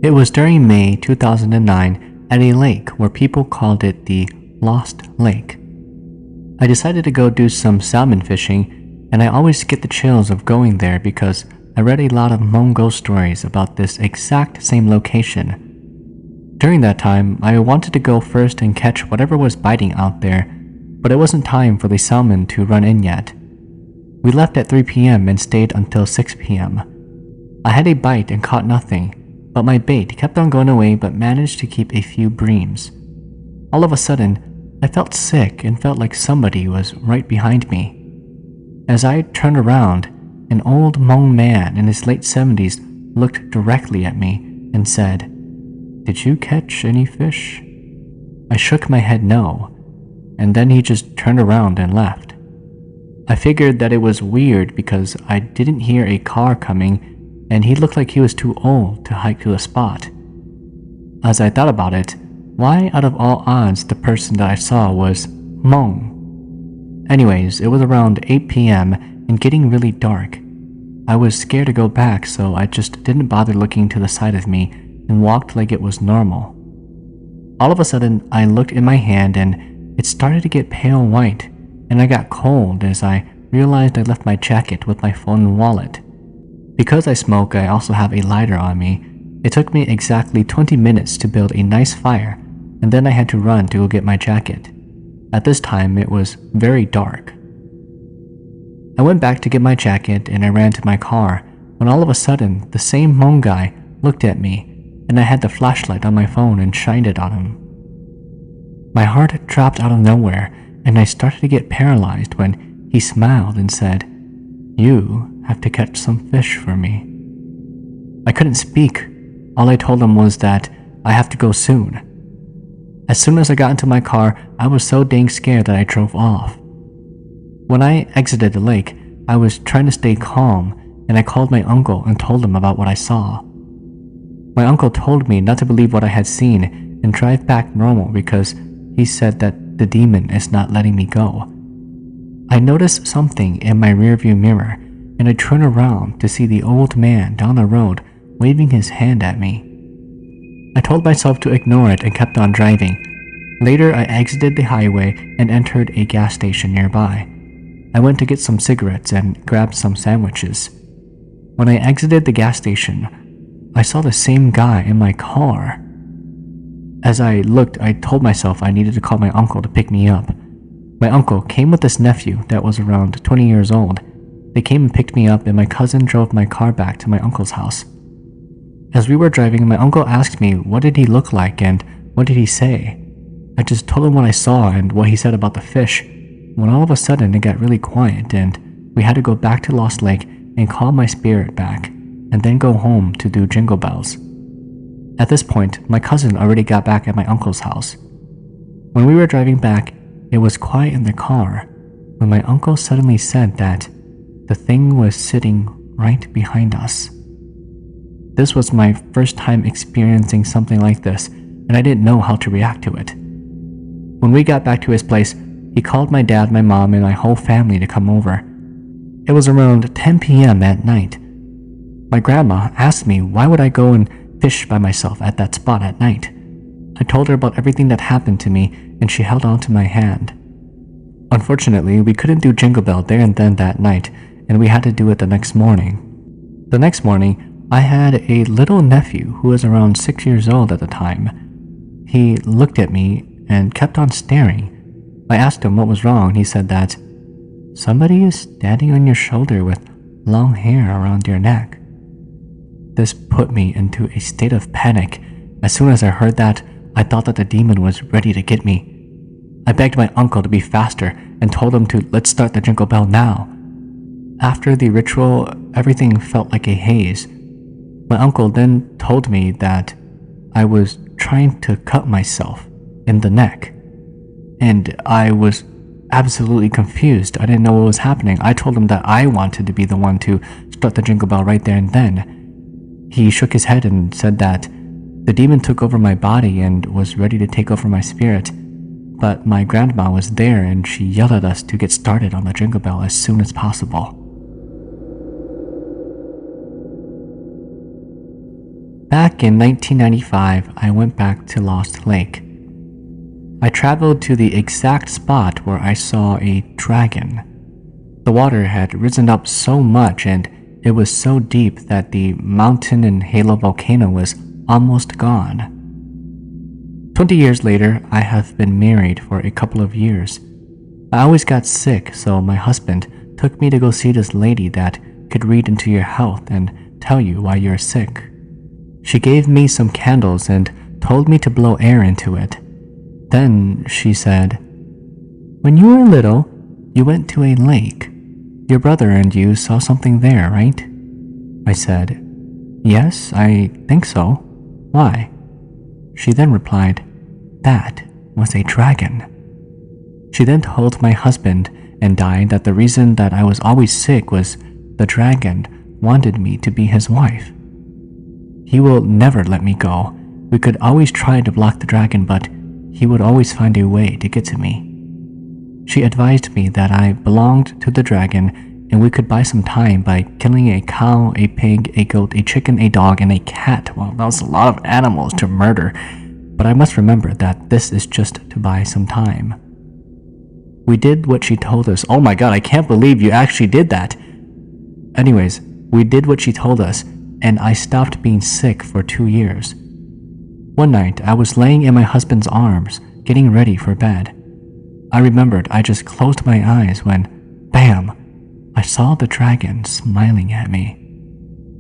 It was during May 2009 at a lake where people called it the Lost Lake. I decided to go do some salmon fishing, and I always get the chills of going there because I read a lot of Hmong ghost stories about this exact same location. During that time, I wanted to go first and catch whatever was biting out there, but it wasn't time for the salmon to run in yet. We left at 3 p.m. and stayed until 6 p.m. I had a bite and caught nothing, but my bait kept on going away but managed to keep a few breams. All of a sudden, I felt sick and felt like somebody was right behind me. As I turned around, an old Hmong man in his late 70s looked directly at me and said, "Did you catch any fish?" I shook my head no, and then he just turned around and left. I figured that it was weird because I didn't hear a car coming and he looked like he was too old to hike to the spot. As I thought about it, why out of all odds the person that I saw was Hmong? Anyways, it was around 8 p.m. and getting really dark. I was scared to go back, so I just didn't bother looking to the side of me and walked like it was normal. All of a sudden, I looked in my hand and it started to get pale white, and I got cold as I realized I left my jacket with my phone and wallet. Because I smoke, I also have a lighter on me. It took me exactly 20 minutes to build a nice fire, and then I had to run to go get my jacket. At this time, it was very dark. I went back to get my jacket and I ran to my car when all of a sudden, the same Hmong guy looked at me and I had the flashlight on my phone and shined it on him. My heart dropped out of nowhere and I started to get paralyzed when he smiled and said, "You have to catch some fish for me." I couldn't speak. All I told him was that I have to go soon. As soon as I got into my car, I was so dang scared that I drove off. When I exited the lake, I was trying to stay calm and I called my uncle and told him about what I saw. My uncle told me not to believe what I had seen and drive back normal because he said that the demon is not letting me go. I noticed something in my rearview mirror and I turned around to see the old man down the road waving his hand at me. I told myself to ignore it and kept on driving. Later, I exited the highway and entered a gas station nearby. I went to get some cigarettes and grabbed some sandwiches. When I exited the gas station, I saw the same guy in my car. As I looked, I told myself I needed to call my uncle to pick me up. My uncle came with his nephew that was around 20 years old. They came and picked me up and my cousin drove my car back to my uncle's house. As we were driving, my uncle asked me what did he look like and what did he say. I just told him what I saw and what he said about the fish, when all of a sudden it got really quiet and we had to go back to Lost Lake and call my spirit back and then go home to do jingle bells. At this point, my cousin already got back at my uncle's house. When we were driving back, it was quiet in the car when my uncle suddenly said that the thing was sitting right behind us. This was my first time experiencing something like this, and I didn't know how to react to it. When we got back to his place, he called my dad, my mom, and my whole family to come over. It was around 10 p.m. at night. My grandma asked me why would I go and fish by myself at that spot at night. I told her about everything that happened to me, and she held on to my hand. Unfortunately, we couldn't do Jingle Bell there and then that night, and we had to do it the next morning. The next morning, I had a little nephew who was around 6 years old at the time. He looked at me and kept on staring. I asked him what was wrong, and he said that somebody is standing on your shoulder with long hair around your neck. This put me into a state of panic. As soon as I heard that, I thought that the demon was ready to get me. I begged my uncle to be faster and told him to let's start the Jingle Bell now. After the ritual, everything felt like a haze. My uncle then told me that I was trying to cut myself in the neck, and I was absolutely confused. I didn't know what was happening. I told him that I wanted to be the one to start the Jingle Bell right there and then. He shook his head and said that the demon took over my body and was ready to take over my spirit, but my grandma was there and she yelled at us to get started on the Jingle Bell as soon as possible. Back in 1995, I went back to Lost Lake. I traveled to the exact spot where I saw a dragon. The water had risen up so much and it was so deep that the mountain and Halo volcano was almost gone. 20 years later, I have been married for a couple of years. I always got sick, so my husband took me to go see this lady that could read into your health and tell you why you're sick. She gave me some candles and told me to blow air into it. Then she said, "When you were little, you went to a lake. Your brother and you saw something there, right?" I said, "Yes, I think so. Why?" She then replied, "That was a dragon." She then told my husband and I that the reason that I was always sick was the dragon wanted me to be his wife. He will never let me go. We could always try to block the dragon, but he would always find a way to get to me. She advised me that I belonged to the dragon and we could buy some time by killing a cow, a pig, a goat, a chicken, a dog, and a cat. Well, that was a lot of animals to murder, but I must remember that this is just to buy some time. We did what she told us. Oh my god, I can't believe you actually did that. Anyways, we did what she told us, and I stopped being sick for 2 years. One night, I was laying in my husband's arms, getting ready for bed. I remembered I just closed my eyes when, bam, I saw the dragon smiling at me.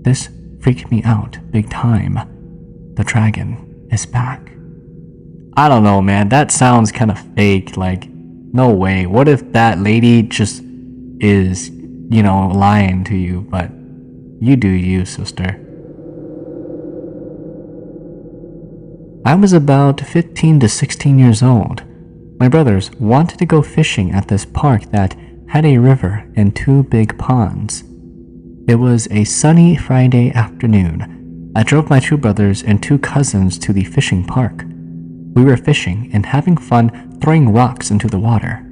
This freaked me out big time. The dragon is back. I don't know, man, that sounds kind of fake, like, no way. What if that lady just is, lying to you, but you do you, sister. I was about 15 to 16 years old. My brothers wanted to go fishing at this park that had a river and 2 big ponds. It was a sunny Friday afternoon. I drove my 2 brothers and 2 cousins to the fishing park. We were fishing and having fun throwing rocks into the water.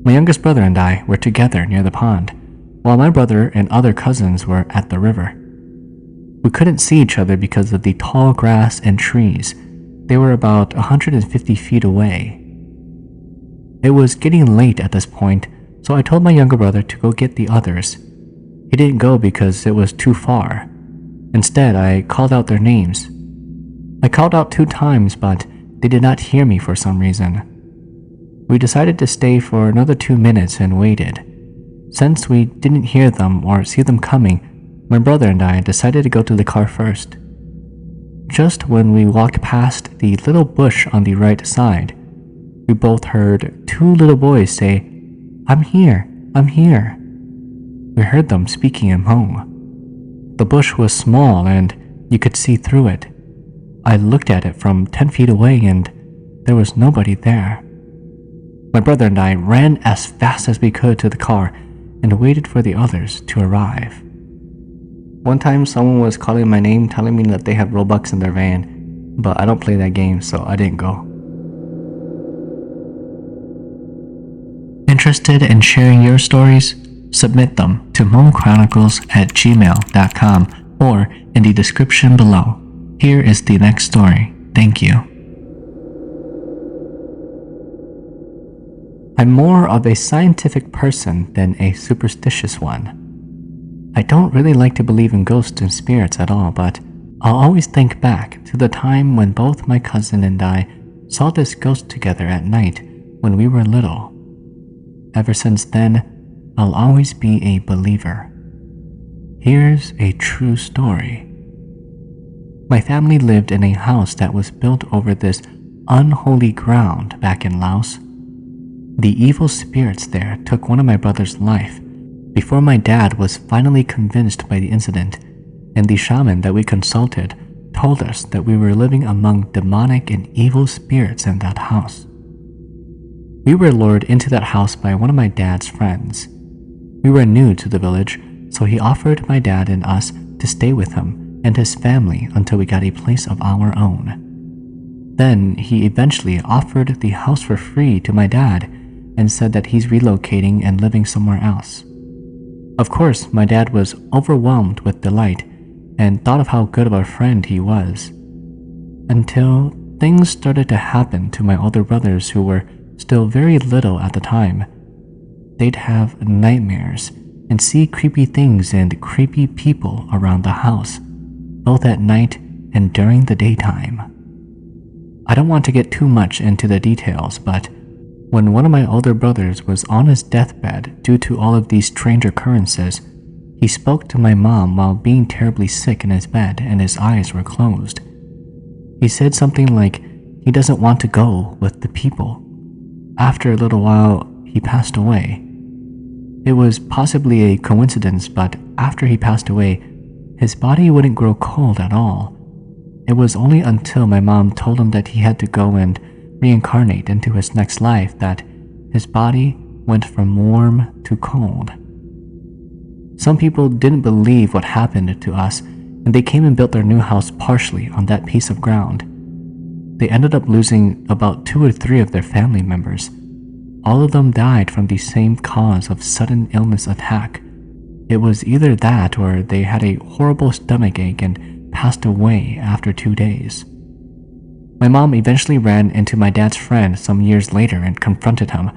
My youngest brother and I were together near the pond, while my brother and other cousins were at the river. We couldn't see each other because of the tall grass and trees. They were about 150 feet away. It was getting late at this point, so I told my younger brother to go get the others. He didn't go because it was too far. Instead, I called out their names. I called out 2 times, but they did not hear me for some reason. We decided to stay for another 2 minutes and waited. Since we didn't hear them or see them coming, my brother and I decided to go to the car first. Just when we walked past the little bush on the right side, we both heard 2 little boys say, "I'm here, I'm here." We heard them speaking in Hmong. The bush was small and you could see through it. I looked at it from 10 feet away and there was nobody there. My brother and I ran as fast as we could to the car and waited for the others to arrive. One time someone was calling my name telling me that they have Robux in their van, but I don't play that game, so I didn't go. Interested in sharing your stories? Submit them to HmongChronicles@gmail.com or in the description below. Here is the next story. Thank you. I'm more of a scientific person than a superstitious one. I don't really like to believe in ghosts and spirits at all, but I'll always think back to the time when both my cousin and I saw this ghost together at night when we were little. Ever since then, I'll always be a believer. Here's a true story. My family lived in a house that was built over this unholy ground back in Laos. The evil spirits there took one of my brother's life before my dad was finally convinced by the incident, and the shaman that we consulted told us that we were living among demonic and evil spirits in that house. We were lured into that house by one of my dad's friends. We were new to the village, so he offered my dad and us to stay with him and his family until we got a place of our own. Then he eventually offered the house for free to my dad and said that he's relocating and living somewhere else. Of course, my dad was overwhelmed with delight and thought of how good of a friend he was. Until things started to happen to my older brothers who were still very little at the time. They'd have nightmares and see creepy things and creepy people around the house, both at night and during the daytime. I don't want to get too much into the details, but when one of my older brothers was on his deathbed due to all of these strange occurrences, he spoke to my mom while being terribly sick in his bed and his eyes were closed. He said something like he doesn't want to go with the people. After a little while, he passed away. It was possibly a coincidence, but after he passed away, his body wouldn't grow cold at all. It was only until my mom told him that he had to go and reincarnate into his next life that his body went from warm to cold. Some people didn't believe what happened to us, and they came and built their new house partially on that piece of ground. They ended up losing about 2 or 3 of their family members. All of them died from the same cause of sudden illness attack. It was either that or they had a horrible stomachache and passed away after 2 days. My mom eventually ran into my dad's friend some years later and confronted him.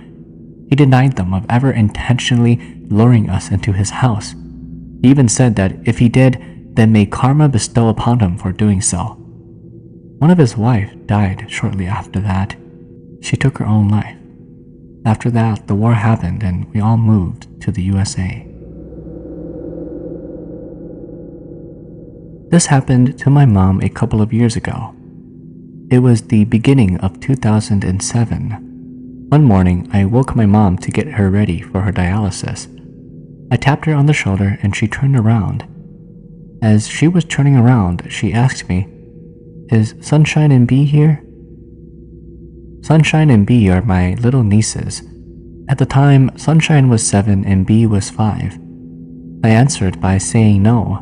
He denied them of ever intentionally luring us into his house. He even said that if he did, then may karma bestow upon him for doing so. One of his wife died shortly after that. She took her own life. After that, the war happened and we all moved to the USA. This happened to my mom a couple of years ago. It was the beginning of 2007. One morning, I woke my mom to get her ready for her dialysis. I tapped her on the shoulder and she turned around. As she was turning around, she asked me, "Is Sunshine and Bee here?" Sunshine and Bee are my little nieces. At the time, Sunshine was 7 and Bee was 5. I answered by saying no.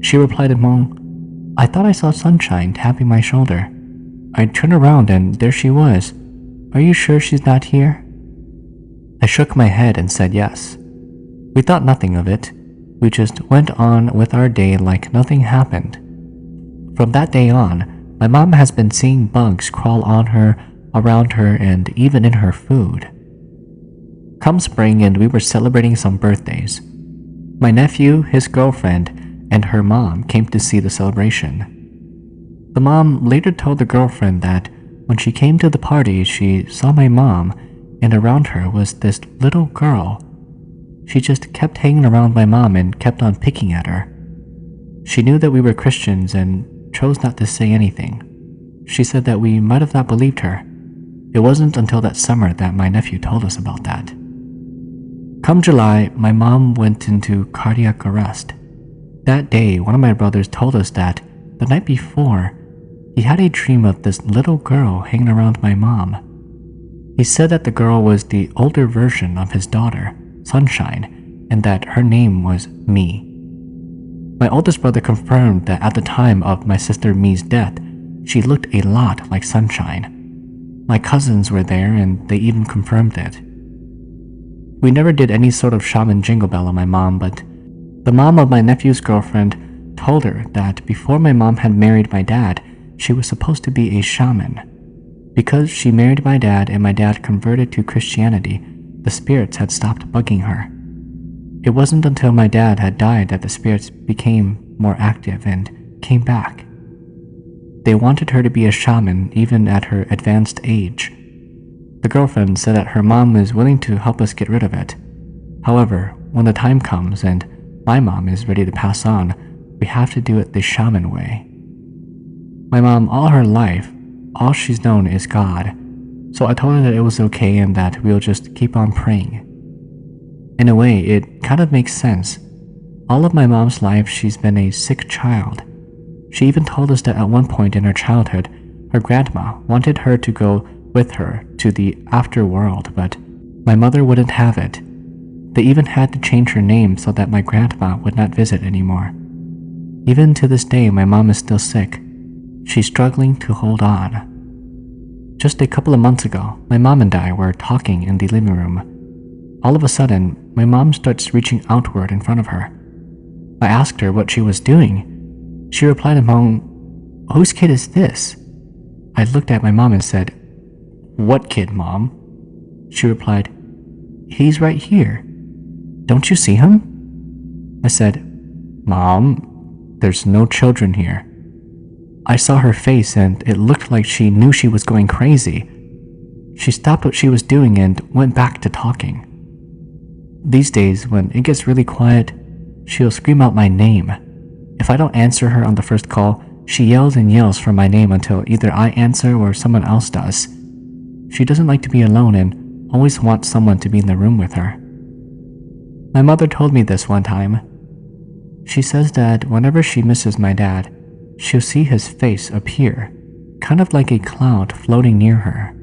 She replied in Hmong, "I thought I saw Sunshine tapping my shoulder." I turned around and there she was. "Are you sure she's not here?" I shook my head and said yes. We thought nothing of it. We just went on with our day like nothing happened. From that day on, my mom has been seeing bugs crawl on her, around her, and even in her food. Come spring and we were celebrating some birthdays. My nephew, his girlfriend, and her mom came to see the celebration. The mom later told the girlfriend that when she came to the party, she saw my mom, and around her was this little girl. She just kept hanging around my mom and kept on picking at her. She knew that we were Christians and chose not to say anything. She said that we might have not believed her. It wasn't until that summer that my nephew told us about that. Come July, my mom went into cardiac arrest. That day, one of my brothers told us that the night before, he had a dream of this little girl hanging around my mom. He said that the girl was the older version of his daughter, Sunshine, and that her name was Me. My oldest brother confirmed that at the time of my sister Me's death, she looked a lot like Sunshine. My cousins were there and they even confirmed it. We never did any sort of shaman jingle bell on my mom, but the mom of my nephew's girlfriend told her that before my mom had married my dad, she was supposed to be a shaman. Because she married my dad and my dad converted to Christianity, the spirits had stopped bugging her. It wasn't until my dad had died that the spirits became more active and came back. They wanted her to be a shaman even at her advanced age. The girlfriend said that her mom is willing to help us get rid of it. However, when the time comes and my mom is ready to pass on, we have to do it the shaman way. My mom, all her life, all she's known is God, so I told her that it was okay and that we'll just keep on praying. In a way, it kind of makes sense. All of my mom's life, she's been a sick child. She even told us that at one point in her childhood, her grandma wanted her to go with her to the afterworld, but my mother wouldn't have it. They even had to change her name so that my grandma would not visit anymore. Even to this day, my mom is still sick. She's struggling to hold on. Just a couple of months ago, my mom and I were talking in the living room. All of a sudden, my mom starts reaching outward in front of her. I asked her what she was doing. She replied in Hmong, "Whose kid is this?" I looked at my mom and said, "What kid, Mom?" She replied, "He's right here. Don't you see him?" I said, "Mom, there's no children here." I saw her face and it looked like she knew she was going crazy. She stopped what she was doing and went back to talking. These days, when it gets really quiet, she'll scream out my name. If I don't answer her on the first call, she yells and yells for my name until either I answer or someone else does. She doesn't like to be alone and always wants someone to be in the room with her. My mother told me this one time. She says that whenever she misses my dad, she'll see his face appear, kind of like a cloud floating near her.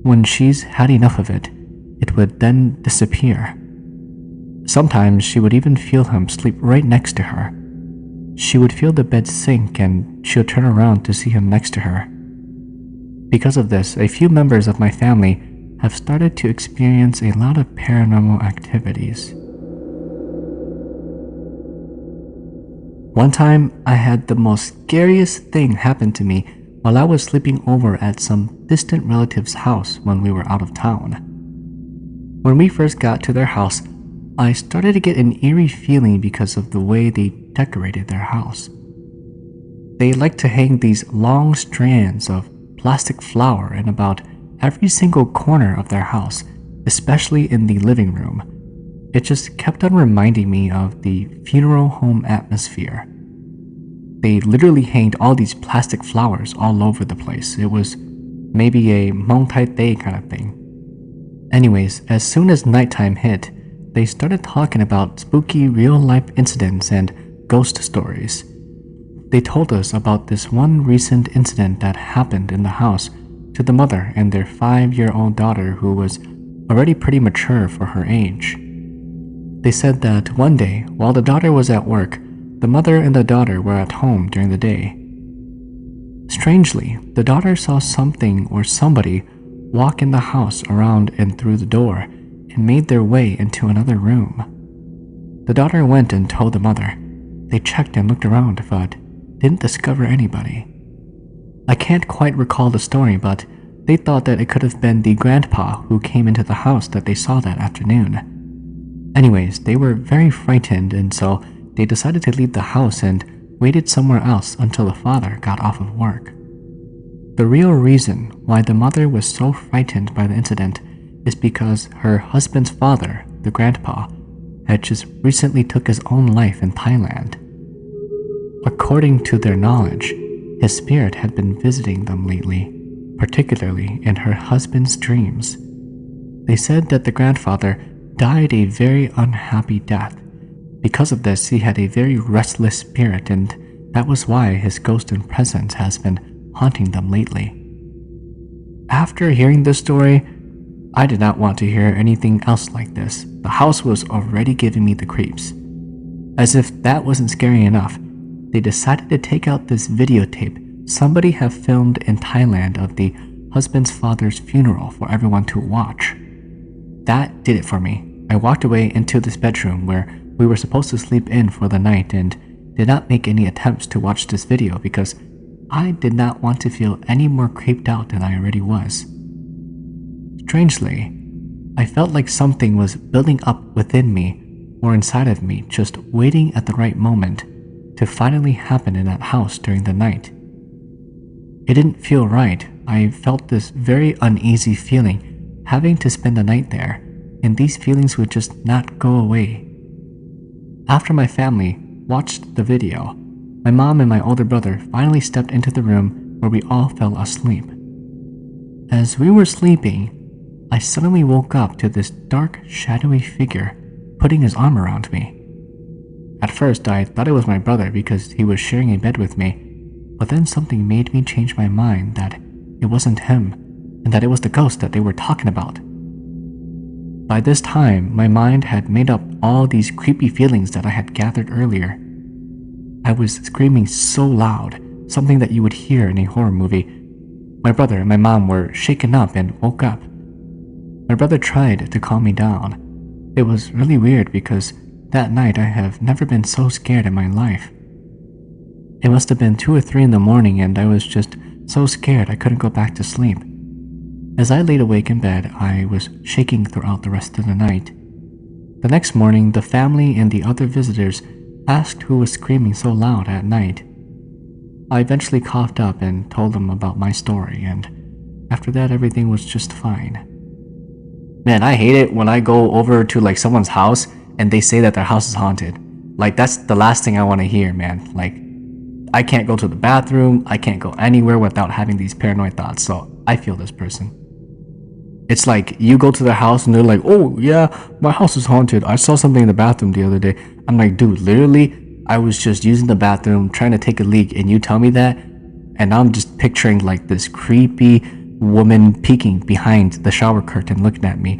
When she's had enough of it, it would then disappear. Sometimes she would even feel him sleep right next to her. She would feel the bed sink and she'll turn around to see him next to her. Because of this, a few members of my family have started to experience a lot of paranormal activities. One time, I had the most scariest thing happen to me while I was sleeping over at some distant relative's house when we were out of town. When we first got to their house, I started to get an eerie feeling because of the way they decorated their house. They like to hang these long strands of plastic flower in about every single corner of their house, especially in the living room. It just kept on reminding me of the funeral home atmosphere. They literally hanged all these plastic flowers all over the place. It was maybe a multi-day kind of thing. Anyways, as soon as nighttime hit, they started talking about spooky real-life incidents and ghost stories. They told us about this one recent incident that happened in the house to the mother and their 5-year-old daughter who was already pretty mature for her age. They said that one day, while the daughter was at work, the mother and the daughter were at home during the day. Strangely, the daughter saw something or somebody walk in the house around and through the door and made their way into another room. The daughter went and told the mother. They checked and looked around but didn't discover anybody. I can't quite recall the story, but they thought that it could have been the grandpa who came into the house that they saw that afternoon. Anyways, they were very frightened and so they decided to leave the house and waited somewhere else until the father got off of work. The real reason why the mother was so frightened by the incident is because her husband's father, the grandpa, had just recently took his own life in Thailand. According to their knowledge, his spirit had been visiting them lately, particularly in her husband's dreams. They said that the grandfather died a very unhappy death. Because of this, he had a very restless spirit, and that was why his ghost and presence has been haunting them lately. After hearing this story, I did not want to hear anything else like this. The house was already giving me the creeps. As if that wasn't scary enough, they decided to take out this videotape somebody had filmed in Thailand of the husband's father's funeral for everyone to watch. That did it for me. I walked away into this bedroom where we were supposed to sleep in for the night and did not make any attempts to watch this video because I did not want to feel any more creeped out than I already was. Strangely, I felt like something was building up within me or inside of me, just waiting at the right moment to finally happen in that house during the night. It didn't feel right. I felt this very uneasy feeling having to spend the night there, and these feelings would just not go away. After my family watched the video, my mom and my older brother finally stepped into the room where we all fell asleep. As we were sleeping, I suddenly woke up to this dark, shadowy figure putting his arm around me. At first, I thought it was my brother because he was sharing a bed with me, but then something made me change my mind that it wasn't him and that it was the ghost that they were talking about. By this time, my mind had made up all these creepy feelings that I had gathered earlier. I was screaming so loud, something that you would hear in a horror movie. My brother and my mom were shaken up and woke up. My brother tried to calm me down. It was really weird because that night I have never been so scared in my life. It must have been 2 or 3 in the morning, and I was just so scared I couldn't go back to sleep. As I laid awake in bed, I was shaking throughout the rest of the night. The next morning, the family and the other visitors asked who was screaming so loud at night. I eventually coughed up and told them about my story, and after that, everything was just fine. Man, I hate it when I go over to like someone's house and they say that their house is haunted. Like, that's the last thing I want to hear, man. Like, I can't go to the bathroom, I can't go anywhere without having these paranoid thoughts, so I feel this person. It's like you go to their house and they're like, oh yeah, my house is haunted. I saw something in the bathroom the other day. I'm like, dude, literally, I was just using the bathroom trying to take a leak and you tell me that? And I'm just picturing like this creepy woman peeking behind the shower curtain looking at me.